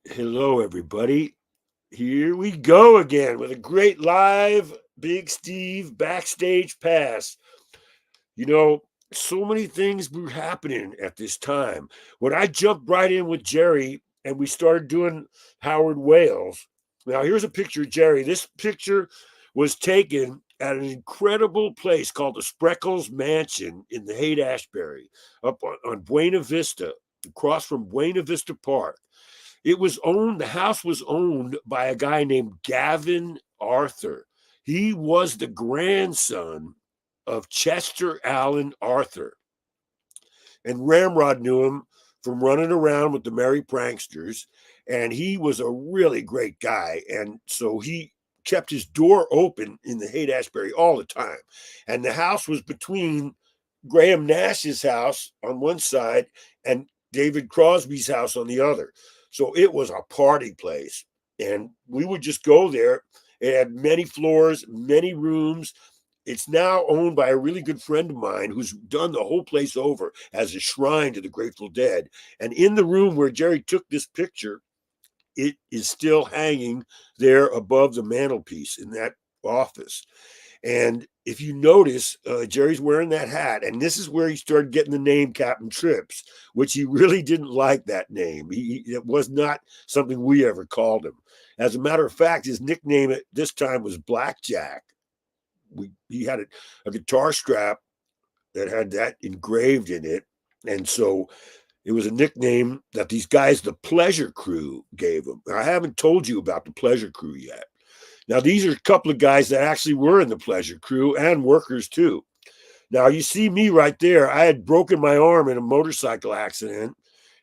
Hello, everybody. Here we go again with a great live Big Steve backstage pass. You know, so many things were happening at this time. When I jumped right in with Jerry and we started doing Howard Wales. Now, here's a picture of Jerry. This picture was taken at an incredible place called the Spreckles Mansion in the Haight Ashbury, up on Buena Vista, across from Buena Vista Park. The house was owned by a guy named Gavin Arthur. He was the grandson of Chester Allen Arthur. And Ramrod knew him from running around with the Merry Pranksters. And he was a really great guy. And so he kept his door open in the Haight Ashbury all the time. And the house was between Graham Nash's house on one side and David Crosby's house on the other. So it was a party place. And we would just go there. It had many floors, many rooms. It's now owned by a really good friend of mine who's done the whole place over as a shrine to the Grateful Dead. And in the room where Jerry took this picture, it is still hanging there above the mantelpiece in that office. And if you notice, Jerry's wearing that hat, and this is where he started getting the name Captain Trips, which he really didn't like that name. It was not something we ever called him. As a matter of fact, his nickname at this time was Blackjack. He had a guitar strap that had that engraved in it, and so it was a nickname that these guys, the Pleasure Crew, gave him. I haven't told you about the Pleasure Crew yet. Now, these are a couple of guys that actually were in the Pleasure Crew and workers too. Now, you see me right there. I had broken my arm in a motorcycle accident,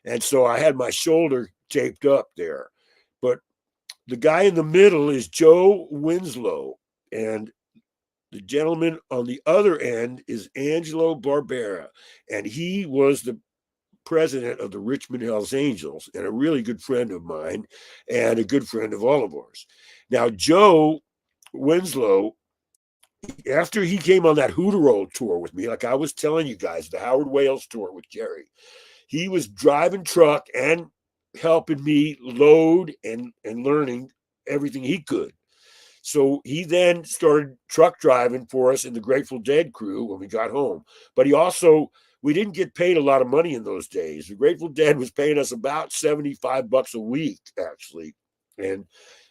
and so I had my shoulder taped up there. But the guy in the middle is Joe Winslow, and the gentleman on the other end is Angelo Barbera, and he was the president of the Richmond Hells Angels and a really good friend of mine and a good friend of all of ours. Now, Joe Winslow, after he came on that Hooterole tour with me, like I was telling you guys, the Howard Wales tour with Jerry, he was driving truck and helping me load and learning everything he could. So he then started truck driving for us in the Grateful Dead crew when we got home. But we didn't get paid a lot of money in those days. The Grateful Dead was paying us about $75 a week, actually. And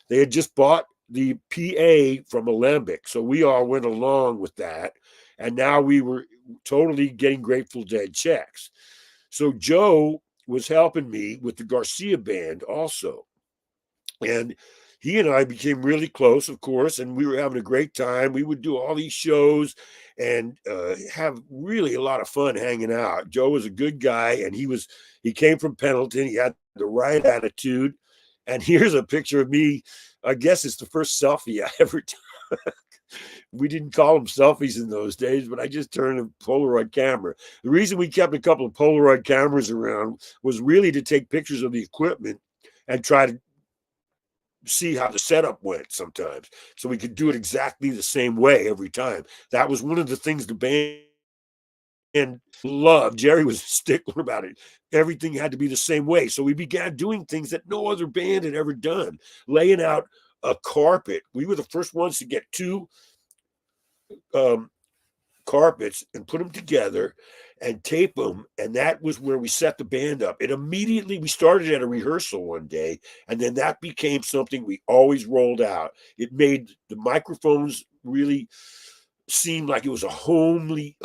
they had just bought the PA from Alembic. So we all went along with that. And now we were totally getting Grateful Dead checks. So Joe was helping me with the Garcia band also. And he and I became really close, of course, and we were having a great time. We would do all these shows and have really a lot of fun hanging out. Joe was a good guy, and he came from Pendleton. He had the right attitude. And here's a picture of me. I guess it's the first selfie I ever took. We didn't call them selfies in those days, but I just turned a Polaroid camera. The reason we kept a couple of Polaroid cameras around was really to take pictures of the equipment and try to see how the setup went sometimes. So we could do it exactly the same way every time. That was one of the things the band loved. Jerry was a stickler about it. Everything had to be the same way. So we began doing things that no other band had ever done, laying out a carpet. We were the first ones to get two um, carpets and put them together and tape them. And that was where we set the band up. And immediately we started at a rehearsal one day, and then that became something we always rolled out. It made the microphones really seem like it was a homey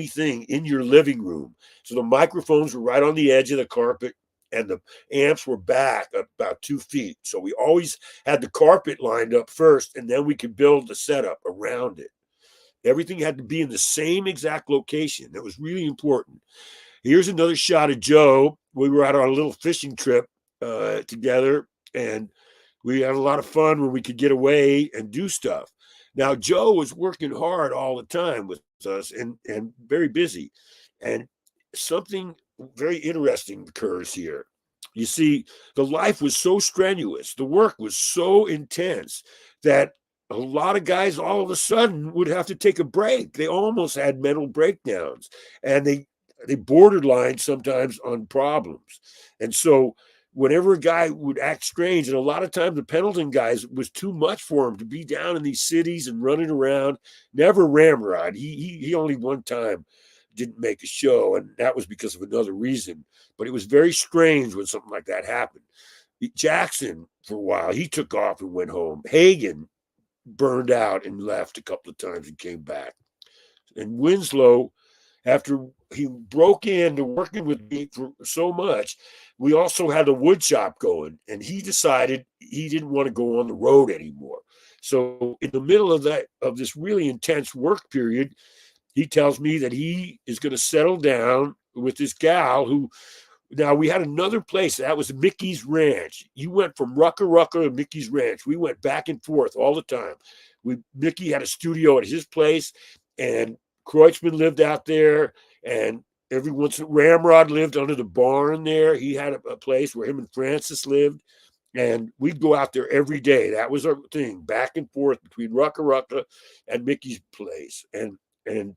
thing in your living room. So the microphones were right on the edge of the carpet and the amps were back about 2 feet. So we always had the carpet lined up first, and then we could build the setup around it. Everything had to be in the same exact location. That was really important. Here's another shot of Joe. We were out on a little fishing trip together, and we had a lot of fun when we could get away and do stuff. Now, Joe was working hard all the time with us and very busy. And something very interesting occurs here. You see, the life was so strenuous, the work was so intense that a lot of guys all of a sudden would have to take a break. They almost had mental breakdowns, and they borderline sometimes on problems. And so whenever a guy would act strange, and a lot of times the Pendleton guys was too much for him to be down in these cities and running around. Never Ramrod. He only one time didn't make a show, and that was because of another reason. But it was very strange when something like that happened. Jackson, for a while, he took off and went home. Hagen burned out and left a couple of times and came back. And Winslow, after he broke into working with me for so much, we also had a wood shop going, and he decided he didn't want to go on the road anymore. So in the middle of this really intense work period, he tells me that he is going to settle down with this gal who, now we had another place that was Mickey's Ranch. You went from Rucker to Mickey's Ranch. We went back and forth all the time. Mickey had a studio at his place, and Kreutzmann lived out there, and every once in Ramrod lived under the barn there. He had a place where him and Francis lived, and we'd go out there every day. That was our thing, back and forth between Rucker and Mickey's place, and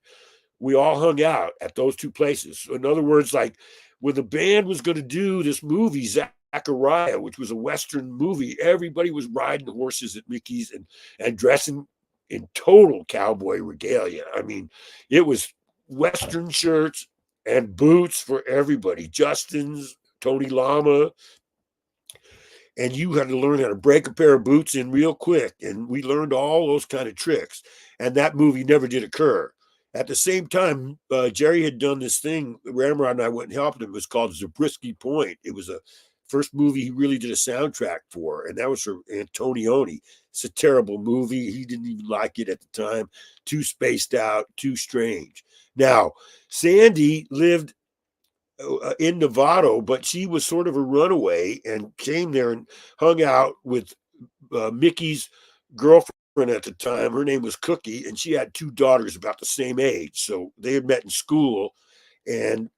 we all hung out at those two places. So in other words, like when the band was going to do this movie, Zachariah, which was a Western movie, everybody was riding horses at Mickey's and dressing in total cowboy regalia. I mean, it was Western shirts and boots for everybody. Justin's, Tony Lama. And you had to learn how to break a pair of boots in real quick. And we learned all those kind of tricks. And that movie never did occur. At the same time, Jerry had done this thing. Ramrod and I went and helped him. It was called Zabriskie Point. It was a first movie he really did a soundtrack for, and that was for Antonioni. It's a terrible movie. He didn't even like it at the time. Too spaced out, too strange. Now, Sandy lived in Novato, but she was sort of a runaway and came there and hung out with Mickey's girlfriend at the time. Her name was Cookie, and she had two daughters about the same age. So they had met in school, and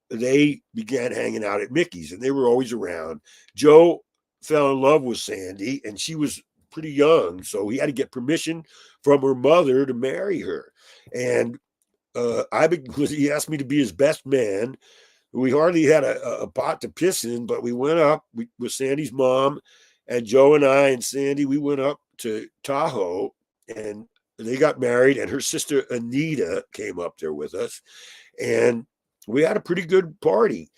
they began hanging out at Mickey's, and they were always around. Joe fell in love with Sandy, and she was pretty young, so he had to get permission from her mother to marry her. And he asked me to be his best man. We hardly had a pot to piss in, but we went up with Sandy's mom, and Joe and I and Sandy, we went up to Tahoe, and they got married, and her sister Anita came up there with us, and we had a pretty good party.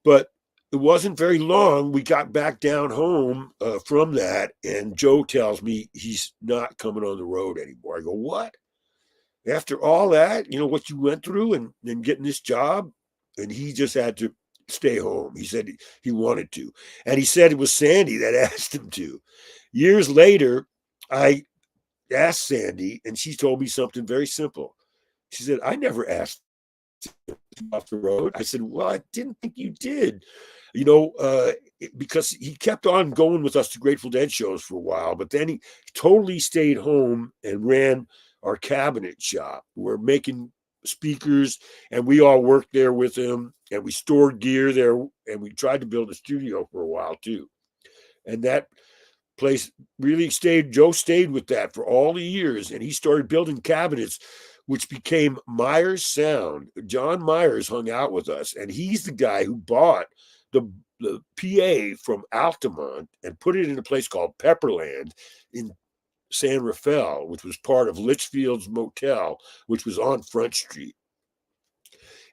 But it wasn't very long. We got back down home from that, and Joe tells me he's not coming on the road anymore. I go, what? After all that, what you went through and then getting this job? And he just had to stay home. He said he wanted to. And he said it was Sandy that asked him to. Years later, I asked Sandy, and she told me something very simple. She said, I never asked off the road. I said, well, I didn't think you did, because he kept on going with us to Grateful Dead shows for a while, but then he totally stayed home and ran our cabinet shop. We're making speakers, and we all worked there with him, and we stored gear there, and we tried to build a studio for a while too. And that place really Joe stayed with that for all the years, and he started building cabinets, which became Myers Sound. John Myers hung out with us, and he's the guy who bought the PA from Altamont and put it in a place called Pepperland in San Rafael, which was part of Litchfield's Motel, which was on Front Street.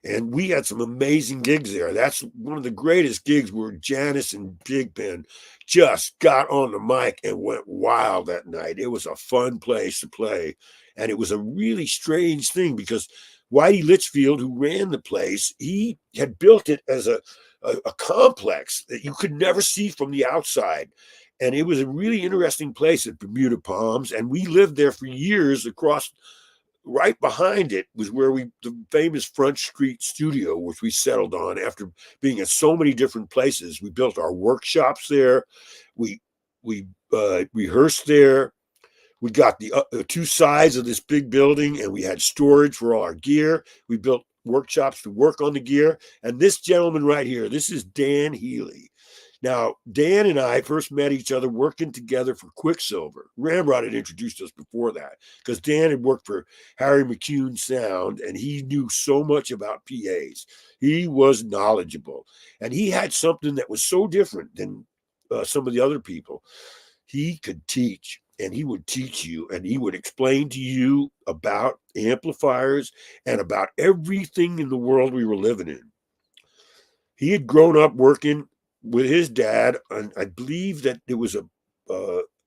And we had some amazing gigs there. That's one of the greatest gigs where Janice and Big Ben just got on the mic and went wild that night. It was a fun place to play. And it was a really strange thing because Whitey Litchfield, who ran the place, he had built it as a complex that you could never see from the outside. And it was a really interesting place at Bermuda Palms. And we lived there for years. Right behind it was where the famous Front Street studio, which we settled on after being at so many different places. We built our workshops there. We rehearsed there. We got the two sides of this big building, and we had storage for all our gear. We built workshops to work on the gear. And this gentleman right here, this is Dan Healy. Now, Dan and I first met each other working together for Quicksilver. Ramrod had introduced us before that because Dan had worked for Harry McCune Sound and he knew so much about PAs. He was knowledgeable and he had something that was so different than some of the other people. He could teach and he would teach you and he would explain to you about amplifiers and about everything in the world we were living in. He had grown up working with his dad, and I believe that there was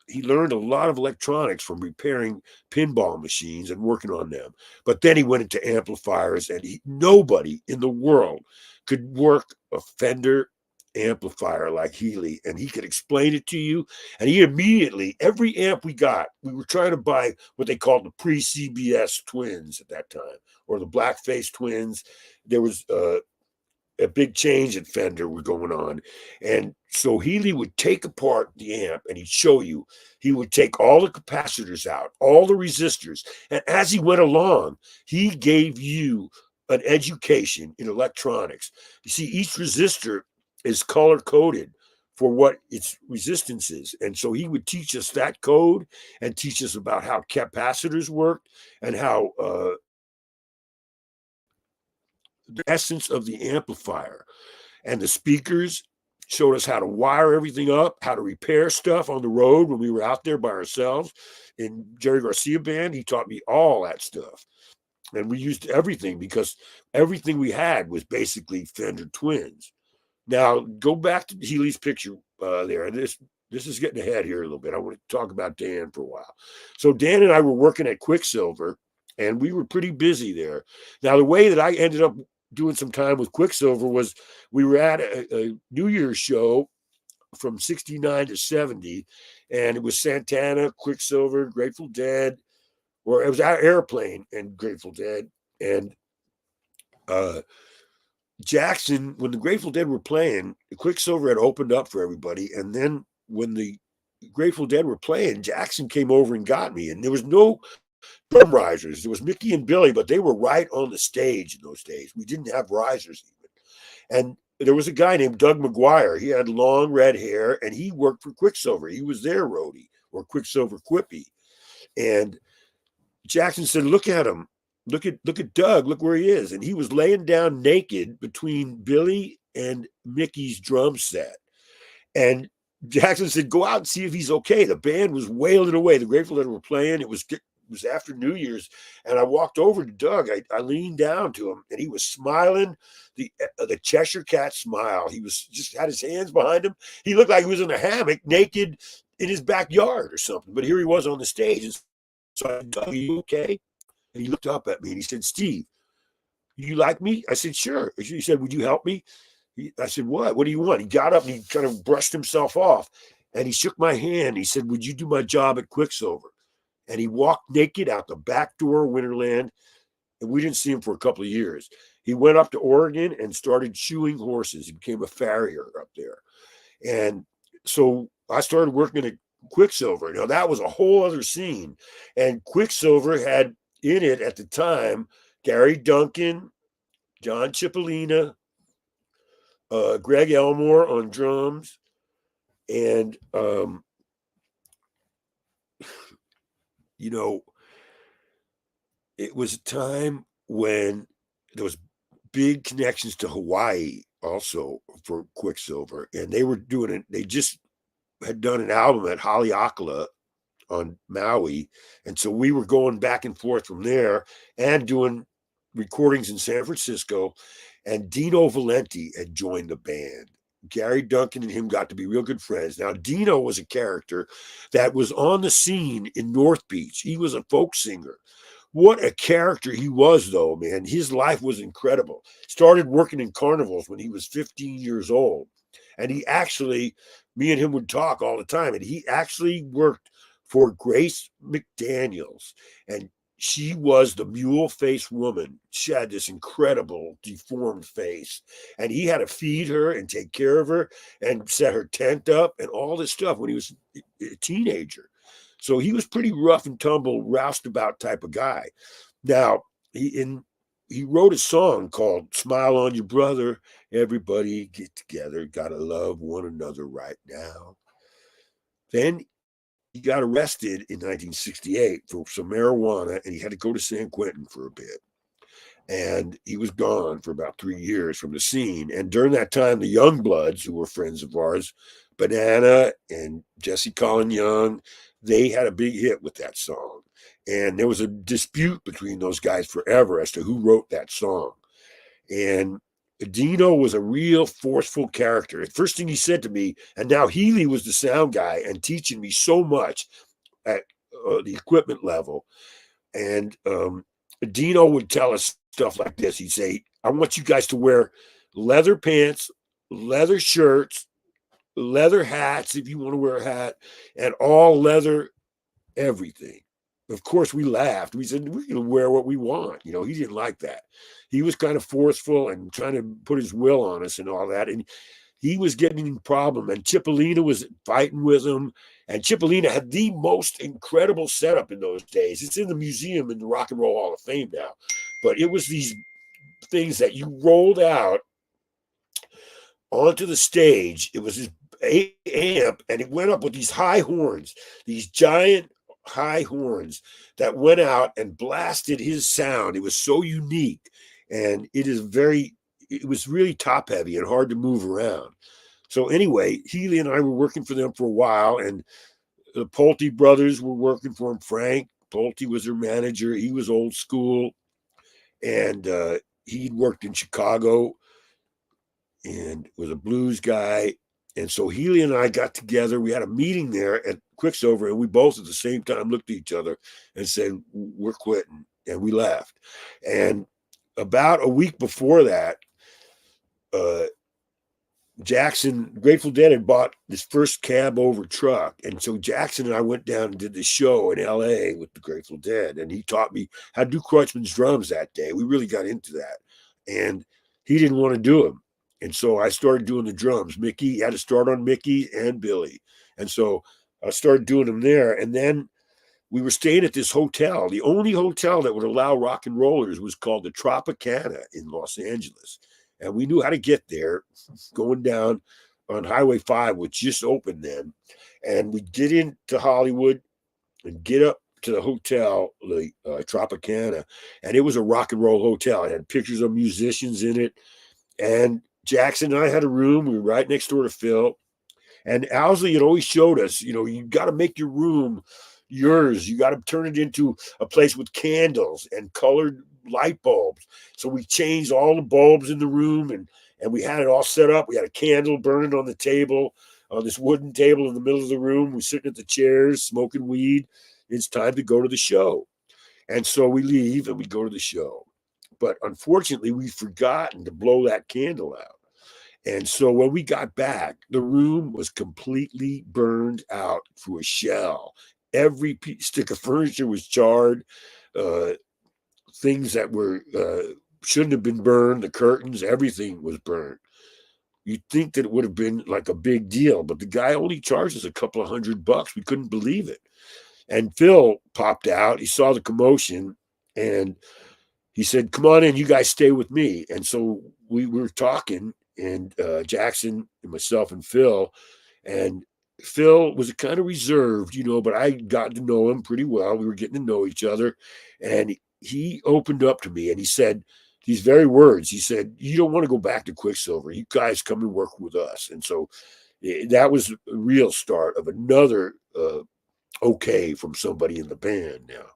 he learned a lot of electronics from repairing pinball machines and working on them. But then he went into amplifiers, and nobody in the world could work a Fender amplifier like Healy, and he could explain it to you. And he immediately, every amp we got, we were trying to buy what they called the pre-CBS twins at that time, or the blackface twins. There was a big change at Fender were going on. And so Healy would take apart the amp and he'd show you. He would take all the capacitors out, all the resistors. And as he went along, he gave you an education in electronics. You see, each resistor is color coded for what its resistance is. And so he would teach us that code and teach us about how capacitors worked and how the essence of the amplifier and the speakers, showed us how to wire everything up, how to repair stuff on the road when we were out there by ourselves. In Jerry Garcia band, he taught me all that stuff. And we used everything because everything we had was basically Fender twins. Now, go back to Healy's picture there. And this is getting ahead here a little bit. I want to talk about Dan for a while. So Dan and I were working at Quicksilver, and we were pretty busy there. Now, the way that I ended up doing some time with Quicksilver was we were at a New Year's show from 69 to 70, and it was Santana, Quicksilver, Grateful Dead, or it was our Airplane and Grateful Dead. And Jackson, when the Grateful Dead were playing, Quicksilver had opened up for everybody. And then when the Grateful Dead were playing, Jackson came over and got me. And there was no drum risers. There was Mickey and Billy, but they were right on the stage in those days. We didn't have risers even. And there was a guy named Doug McGuire. He had long red hair, and he worked for Quicksilver. He was their roadie, or Quicksilver Quippy. And Jackson said, "Look at him. Look at Doug. Look where he is." And he was laying down naked between Billy and Mickey's drum set. And Jackson said, "Go out and see if he's okay." The band was wailing away. The Grateful Dead were playing. It was after New Year's, and I walked over to Doug. I leaned down to him, and he was smiling, the Cheshire Cat smile. He was just had his hands behind him. He looked like he was in a hammock, naked in his backyard or something. But here he was on the stage. And so I said, "Doug, are you okay?" And he looked up at me and he said, "Steve, you like me?" I said, "Sure." He said, "Would you help me?" I said, "What? What do you want?" He got up and he kind of brushed himself off, and he shook my hand. He said, "Would you do my job at Quicksilver?" And he walked naked out the back door of Winterland, and we didn't see him for a couple of years. He went up to Oregon and started shoeing horses. He became a farrier up there. And so I started working at Quicksilver. Now, that was a whole other scene. And Quicksilver had in it at the time Gary Duncan, John Cipollina, Greg Elmore on drums, and you know, it was a time when there was big connections to Hawaii also for Quicksilver, and they were doing it. They just had done an album at Haleakala on Maui, and so we were going back and forth from there and doing recordings in San Francisco. And Dino Valenti had joined the band. Gary Duncan and him got to be real good friends. Now, Dino was a character that was on the scene in North Beach. He was a folk singer. What a character he was, though, man. His life was incredible. Started working in carnivals when he was 15 years old. And he actually, me and him would talk all the time. And he actually worked for Grace McDaniels. And she was the mule-faced woman. She had this incredible deformed face. And he had to feed her and take care of her and set her tent up and all this stuff when he was a teenager. So he was pretty rough and tumble, roustabout type of guy. Now, in he wrote a song called "Smile on Your Brother." Everybody get together, gotta love one another right now. Then he got arrested in 1968 for some marijuana, and he had to go to San Quentin for a bit. And he was gone for about 3 years from the scene. And during that time, the Youngbloods, who were friends of ours, Banana and Jesse Colin Young, they had a big hit with that song. And there was a dispute between those guys forever as to who wrote that song. And Dino was a real forceful character. The first thing he said to me, and now Healy was the sound guy and teaching me so much at the equipment level. And Dino would tell us stuff like this. He'd say, I want you guys to wear leather pants, leather shirts, leather hats if you want to wear a hat, and all leather everything. Of course, we laughed. We said, we're going to wear what we want. You know, he didn't like that. He was kind of forceful and trying to put his will on us and all that. And he was getting in problem. And Cipollina was fighting with him. And Cipollina had the most incredible setup in those days. It's in the museum in the Rock and Roll Hall of Fame now. But it was these things that you rolled out onto the stage. It was this amp, and it went up with these high horns, these giant high horns that went out and blasted his sound. It was so unique, and it was really top heavy and hard to move around. So anyway, Healy and I were working for them for a while, and the Pulte brothers were working for him. Frank Pulte was their manager. He was old school, and he'd worked in Chicago and was a blues guy. And so Healy and I got together. We had a meeting there at Quicksilver, and we both at the same time looked at each other and said, we're quitting. And we left. And about a week before that, Jackson, Grateful Dead had bought this first cab over truck. And so Jackson and I went down and did the show in LA with the Grateful Dead. And he taught me how to do Crutchman's drums that day. We really got into that. And he didn't want to do them. And so I started doing the drums. Mickey had to start on Mickey and Billy. And so I started doing them there. And then we were staying at this hotel. The only hotel that would allow rock and rollers was called the Tropicana in Los Angeles. And we knew how to get there, going down on Highway 5, which just opened then. And we'd get into Hollywood and get up to the hotel, the Tropicana. And it was a rock and roll hotel. It had pictures of musicians in it. And Jackson and I had a room. We were right next door to Phil. And Owsley had always showed us, you got to make your room yours. You got to turn it into a place with candles and colored light bulbs. So we changed all the bulbs in the room, and we had it all set up. We had a candle burning on the table, on this wooden table in the middle of the room. We're sitting at the chairs, smoking weed. It's time to go to the show. And so we leave and we go to the show. But unfortunately, we'd forgotten to blow that candle out. And so when we got back, the room was completely burned out through a shell. Every stick of furniture was charred. Things that were shouldn't have been burned, the curtains, everything was burned. You'd think that it would have been like a big deal, but the guy only charged us a couple of $100. We couldn't believe it. And Phil popped out. He saw the commotion, and he said, come on in, you guys stay with me. And so we were talking, and Jackson and myself and Phil. And Phil was kind of reserved, but I got to know him pretty well. We were getting to know each other. And he opened up to me, and he said these very words. He said, you don't want to go back to Quicksilver. You guys come and work with us. And so that was a real start of another okay from somebody in the band now.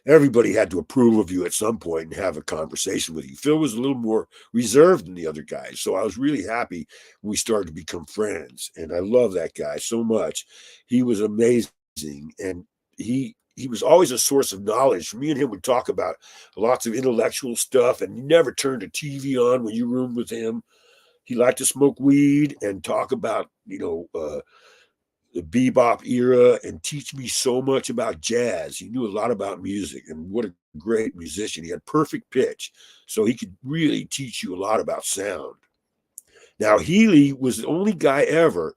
Everybody had to approve of you at some point and have a conversation with you. Phil was a little more reserved than the other guys. So I was really happy when we started to become friends. And I love that guy so much. He was amazing. And he was always a source of knowledge. Me and him would talk about lots of intellectual stuff, and you never turned a TV on when you roomed with him. He liked to smoke weed and talk about, the bebop era and teach me so much about jazz. He knew a lot about music, and what a great musician. He had perfect pitch, so he could really teach you a lot about sound. Now, Healy was the only guy ever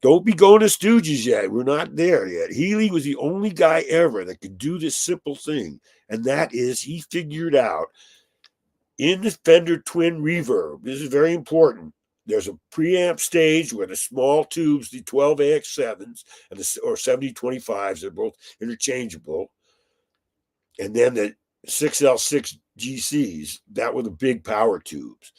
Don't be going to Stooges yet. We're not there yet. Healy was the only guy ever that could do this simple thing, and that is he figured out in the Fender Twin Reverb, this is very important. There's a preamp stage where the small tubes, the 12AX7s and or 7025s, they're both interchangeable. And then the 6L6 GCs, that were the big power tubes.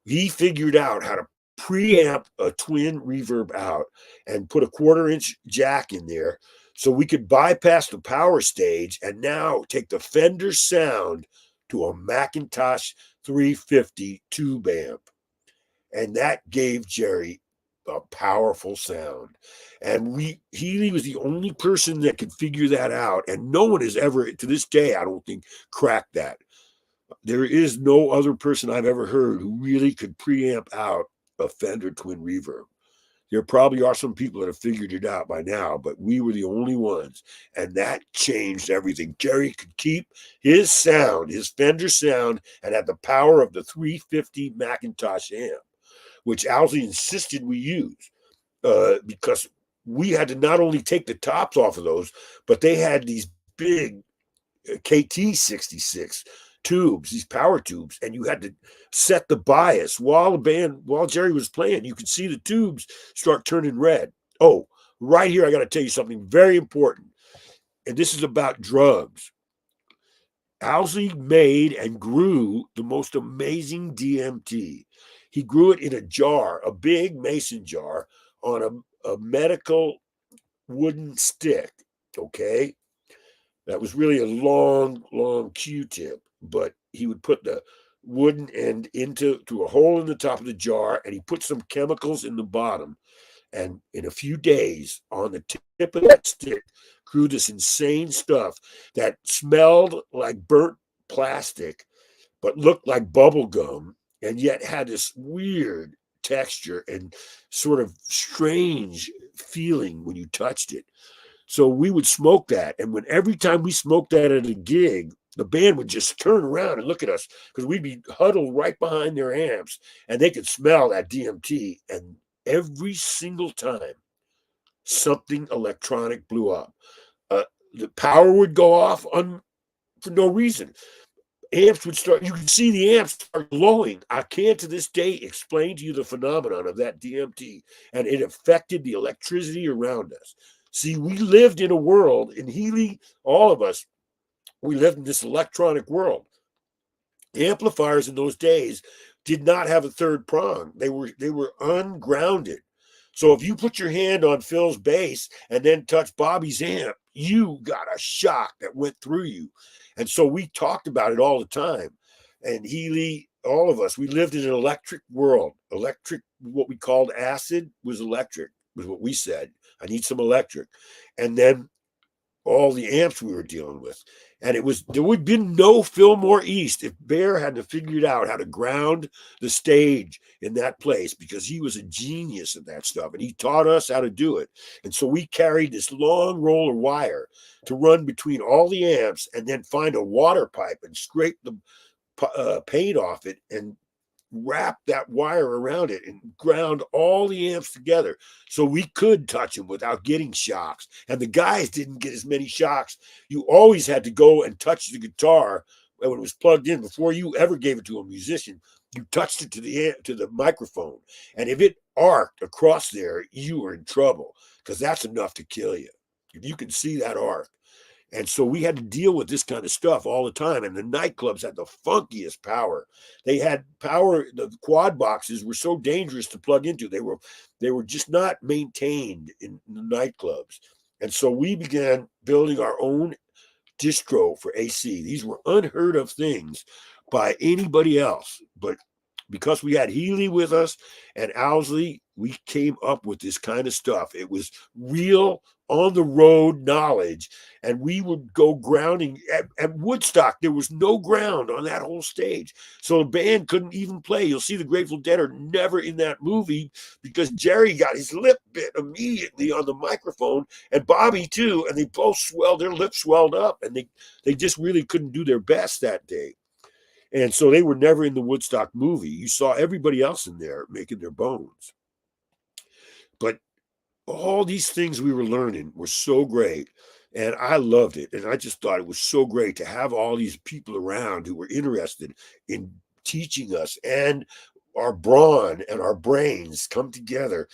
He figured out how to preamp a twin reverb out and put a 1/4-inch jack in there so we could bypass the power stage and now take the Fender sound to a Macintosh 350 tube amp. And that gave Jerry a powerful sound. And Healy was the only person that could figure that out. And no one has ever, to this day, I don't think, cracked that. There is no other person I've ever heard who really could preamp out a Fender Twin Reverb. There probably are some people that have figured it out by now, but we were the only ones. And that changed everything. Jerry could keep his sound, his Fender sound, and had the power of the 350 Macintosh amp, which Owsley insisted we use because we had to not only take the tops off of those, but they had these big KT66 tubes, these power tubes, and you had to set the bias while Jerry was playing. You could see the tubes start turning red. Oh, right here, I got to tell you something very important, and this is about drugs. Owsley made and grew the most amazing DMT. He grew it in a jar, a big mason jar, on a medical wooden stick. Okay, that was really a long Q-tip, but he would put the wooden end through a hole in the top of the jar, and he put some chemicals in the bottom. And in a few days, on the tip of that stick, grew this insane stuff that smelled like burnt plastic, but looked like bubble gum, and yet had this weird texture and sort of strange feeling when you touched it. So we would smoke that. And every time we smoked that at a gig, the band would just turn around and look at us because we'd be huddled right behind their amps and they could smell that DMT. And every single time something electronic blew up, the power would go off for no reason. Amps would start, you could see the amps start glowing. I can't to this day explain to you the phenomenon of that DMT, and it affected the electricity around us. See, we lived in a world, in Healy, all of us, we lived in this electronic world. Amplifiers in those days did not have a third prong. They were ungrounded. So if you put your hand on Phil's bass and then touch Bobby's amp, you got a shock that went through you. And so we talked about it all the time. And Healy, all of us, we lived in an electric world. Electric, what we called acid was electric, was what we said. I need some electric. And then all the amps we were dealing with. And there would be no Fillmore East if Bear hadn't figured out how to ground the stage in that place, because he was a genius at that stuff. And he taught us how to do it. And so we carried this long roller wire to run between all the amps and then find a water pipe and scrape the paint off it and wrap that wire around it and ground all the amps together so we could touch them without getting shocks. And the guys didn't get as many shocks. You always had to go and touch the guitar when it was plugged in before you ever gave it to a musician. You touched it to the microphone, and if it arced across there, you were in trouble, because that's enough to kill you if you can see that arc. And so we had to deal with this kind of stuff all the time. And the nightclubs had the funkiest power. They had power. The quad boxes were so dangerous to plug into. They were just not maintained in the nightclubs. And so we began building our own distro for AC. These were unheard of things by anybody else. But because we had Healy with us and Owsley, we came up with this kind of stuff. It was real on the road knowledge, and we would go grounding at Woodstock. There was no ground on that whole stage, so the band couldn't even play. You'll see the Grateful Dead are never in that movie because Jerry got his lip bit immediately on the microphone, and Bobby too, and they both their lips swelled up, and they just really couldn't do their best that day. And so they were never in the Woodstock movie. You saw everybody else in there making their bones. But all these things we were learning were so great. And I loved it. And I just thought it was so great to have all these people around who were interested in teaching us, and our brawn and our brains come together.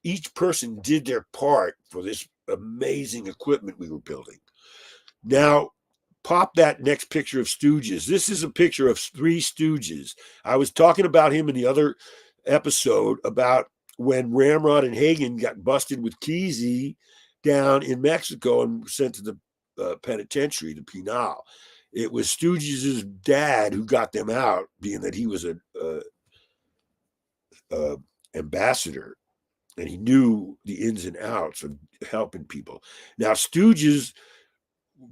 Each person did their part for this amazing equipment we were building. Now, pop that next picture of Stooges. This is a picture of Three Stooges. I was talking about him in the other episode about when Ramrod and Hagen got busted with Kesey down in Mexico and sent to the penitentiary, the penal. It was Stooges' dad who got them out, being that he was a ambassador and he knew the ins and outs of helping people. Now, Stooges,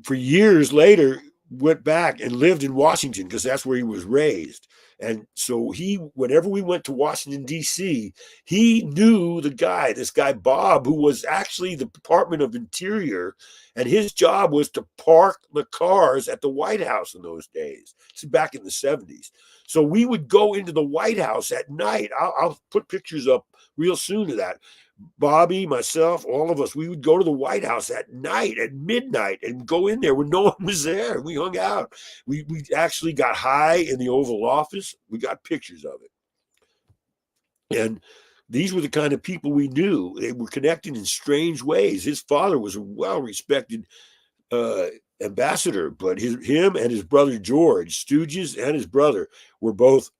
for years later, went back and lived in Washington because that's where he was raised. And so whenever we went to Washington, D.C., he knew this guy, Bob, who was actually the Department of Interior. And his job was to park the cars at the White House in those days. This is back in the 70s. So we would go into the White House at night. I'll put pictures up real soon of that. Bobby, myself, all of us, we would go to the White House at night, at midnight, and go in there when no one was there. We hung out. We actually got high in the Oval Office. We got pictures of it. And these were the kind of people we knew. They were connected in strange ways. His father was a well-respected ambassador, but him and his brother George, Stooges and his brother, were both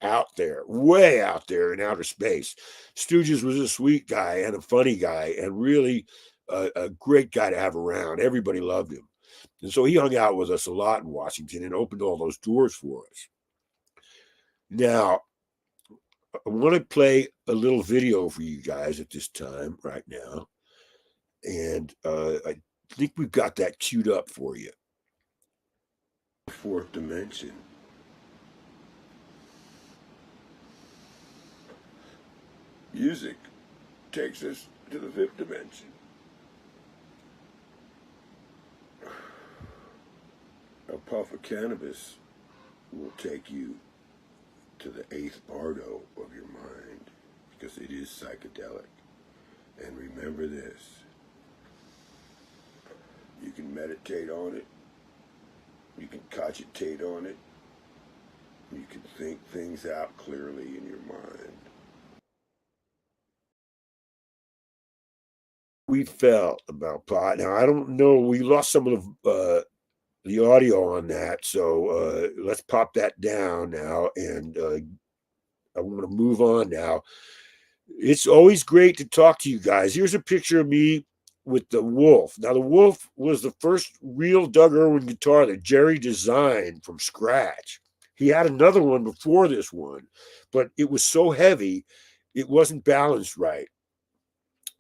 out there, way out there in outer space. Stooges was a sweet guy and a funny guy and really a great guy to have around. Everybody loved him. And so he hung out with us a lot in Washington and opened all those doors for us. Now, I want to play a little video for you guys at this time right now. And I think we've got that queued up for you. Fourth dimension. Music takes us to the fifth dimension. A puff of cannabis will take you to the eighth bardo of your mind because it is psychedelic. And remember this, you can meditate on it, you can cogitate on it, you can think things out clearly in your mind. We felt about pot. Now, I don't know, we lost some of the audio on that, so let's pop that down now, and I want to move on now. It's always great to talk to you guys. Here's a picture of me with the Wolf. Now, the Wolf was the first real Doug Irwin guitar that Jerry designed from scratch. He had another one before this one, but it was so heavy, it wasn't balanced right.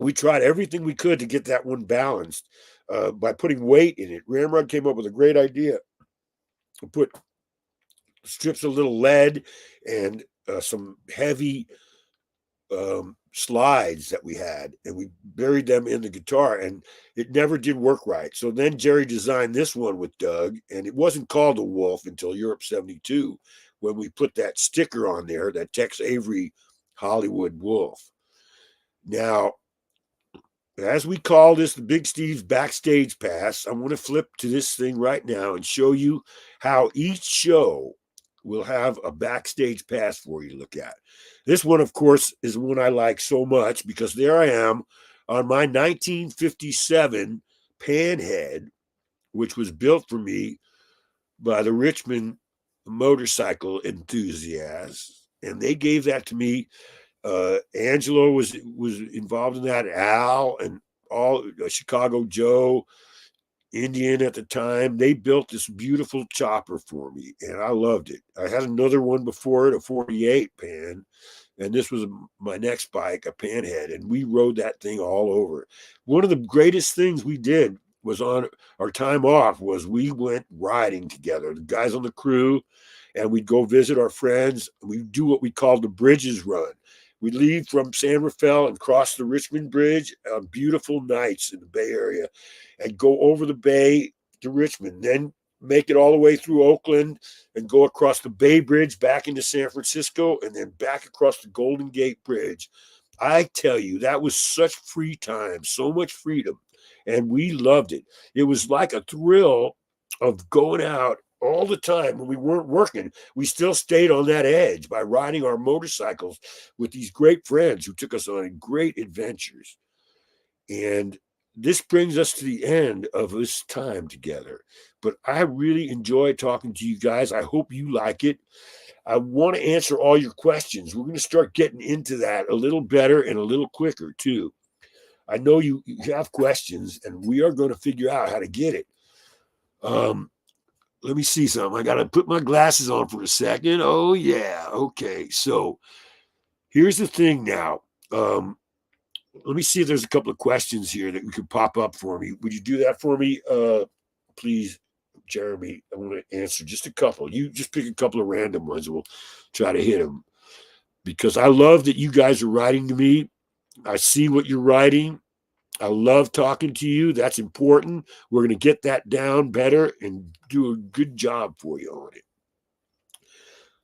We tried everything we could to get that one balanced by putting weight in it. Ramrod came up with a great idea. We put strips of little lead and some heavy slides that we had, and we buried them in the guitar, and it never did work right. So then Jerry designed this one with Doug, and it wasn't called the Wolf until Europe 72 when we put that sticker on there, that Tex Avery Hollywood Wolf. Now, as we call this the Big Steve's Backstage Pass, I want to flip to this thing right now and show you how each show will have a backstage pass for you to look at. This one, of course, is one I like so much because there I am on my 1957 Panhead, which was built for me by the Richmond motorcycle enthusiasts. And they gave that to me. Angelo was involved in that, Al, and all Chicago Joe, Indian at the time. They built this beautiful chopper for me, and I loved it. I had another one before it, a 48 Pan, and this was my next bike, a Panhead, and we rode that thing all over. One of the greatest things we did was on our time off was we went riding together, the guys on the crew, and we'd go visit our friends. We'd do what we called the Bridges Run. We'd leave from San Rafael and cross the Richmond Bridge on beautiful nights in the Bay Area and go over the bay to Richmond, then make it all the way through Oakland and go across the Bay Bridge back into San Francisco and then back across the Golden Gate Bridge I tell you, that was such free time, so much freedom, and we loved it. It was like a thrill of going out all the time when we weren't working. We still stayed on that edge by riding our motorcycles with these great friends who took us on great adventures. And this brings us to the end of this time together. But I really enjoy talking to you guys. I hope you like it. I want to answer all your questions. We're going to start getting into that a little better and a little quicker, too. I know you have questions, and we are going to figure out how to get it. Let me see something. I got to put my glasses on for a second. Oh, yeah. Okay. So here's the thing now. Let me see if there's a couple of questions here that you could pop up for me. Would you do that for me? Please, Jeremy. I want to answer just a couple. You just pick a couple of random ones and we'll try to hit them. Because I love that you guys are writing to me. I see what you're writing. I love talking to you. That's important. We're going to get that down better and do a good job for you on it.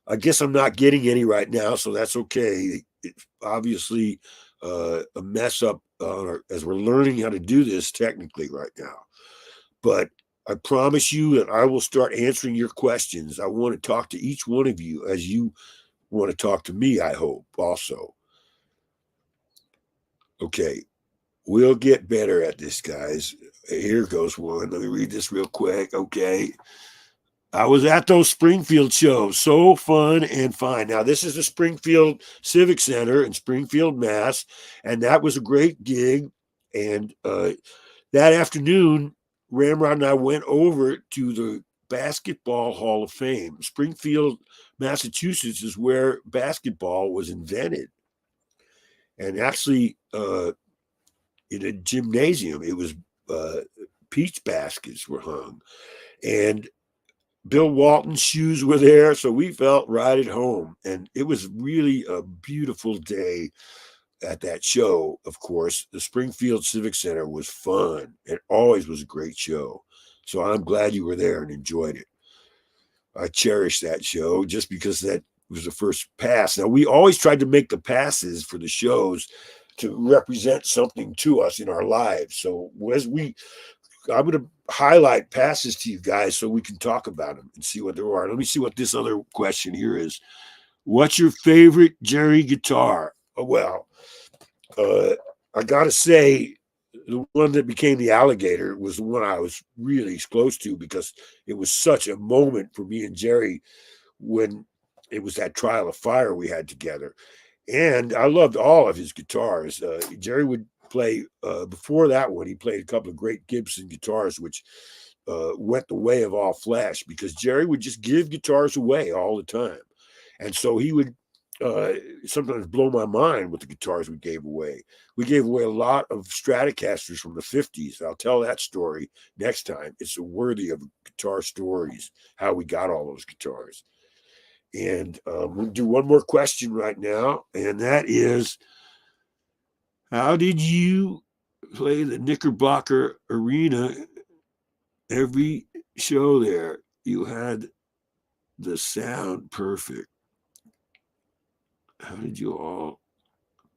I guess I'm not getting any right now, so that's okay. It's obviously a mess up as we're learning how to do this technically right now. But I promise you that I will start answering your questions. I want to talk to each one of you as you want to talk to me, I hope, also. Okay, we'll get better at this, guys. Here goes one. Let me read this real quick. Okay. I was at those Springfield shows. So fun and fine. Now, this is the Springfield Civic Center in Springfield, Mass. And that was a great gig. And that afternoon, Ramrod and I went over to the Basketball Hall of Fame. Springfield, Massachusetts is where basketball was invented. And actually, in a gymnasium, it was peach baskets were hung. And Bill Walton's shoes were there, so we felt right at home. And it was really a beautiful day at that show, of course. The Springfield Civic Center was fun. It always was a great show. So I'm glad you were there and enjoyed it. I cherish that show just because that was the first pass. Now, we always tried to make the passes for the shows to represent something to us in our lives. So I'm going to highlight passes to you guys so we can talk about them and see what there are. Let me see what this other question here is. What's your favorite Jerry guitar? Oh, well, I got to say, the one that became the alligator was the one I was really close to because it was such a moment for me and Jerry when it was that trial of fire we had together. And I loved all of his guitars. Jerry would play, before that one, he played a couple of great Gibson guitars, which went the way of all flesh because Jerry would just give guitars away all the time. And so he would sometimes blow my mind with the guitars we gave away. We gave away a lot of Stratocasters from the 50s. I'll tell that story next time. It's worthy of guitar stories, how we got all those guitars. And we'll do one more question right now, and that is, how did you play the Knickerbocker Arena every show there? You had the sound perfect. How did you all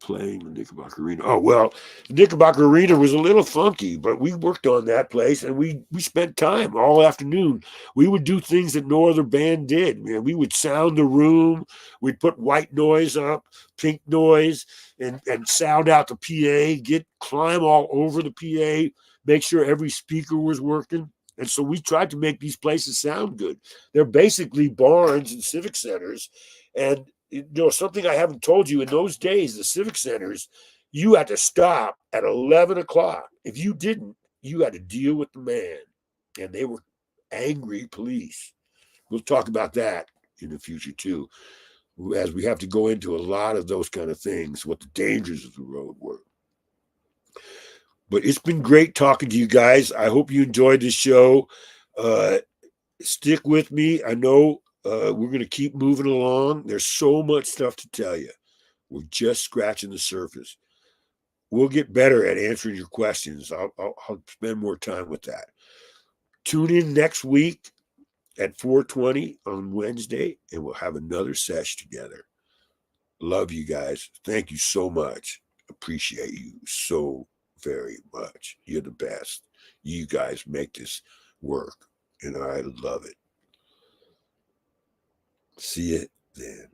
playing the Knickerbocker Arena? Oh, well, the Knickerbocker Arena was a little funky, but we worked on that place and we spent time all afternoon. We would do things that no other band did. Man, we would sound the room. We'd put white noise up, pink noise, and sound out the PA, climb all over the PA, make sure every speaker was working. And so we tried to make these places sound good. They're basically barns and civic centers. And something I haven't told you, in those days, the civic centers, you had to stop at 11 o'clock. If you didn't, you had to deal with the man. And they were angry police. We'll talk about that in the future, too, as we have to go into a lot of those kind of things, what the dangers of the road were. But it's been great talking to you guys. I hope you enjoyed this show. Stick with me. I know we're going to keep moving along. There's so much stuff to tell you. We're just scratching the surface. We'll get better at answering your questions. I'll spend more time with that. Tune in next week at 4:20 on Wednesday, and we'll have another sesh together. Love you guys. Thank you so much. appreciate you so very much. You're the best. You guys make this work, and I love it. See it then.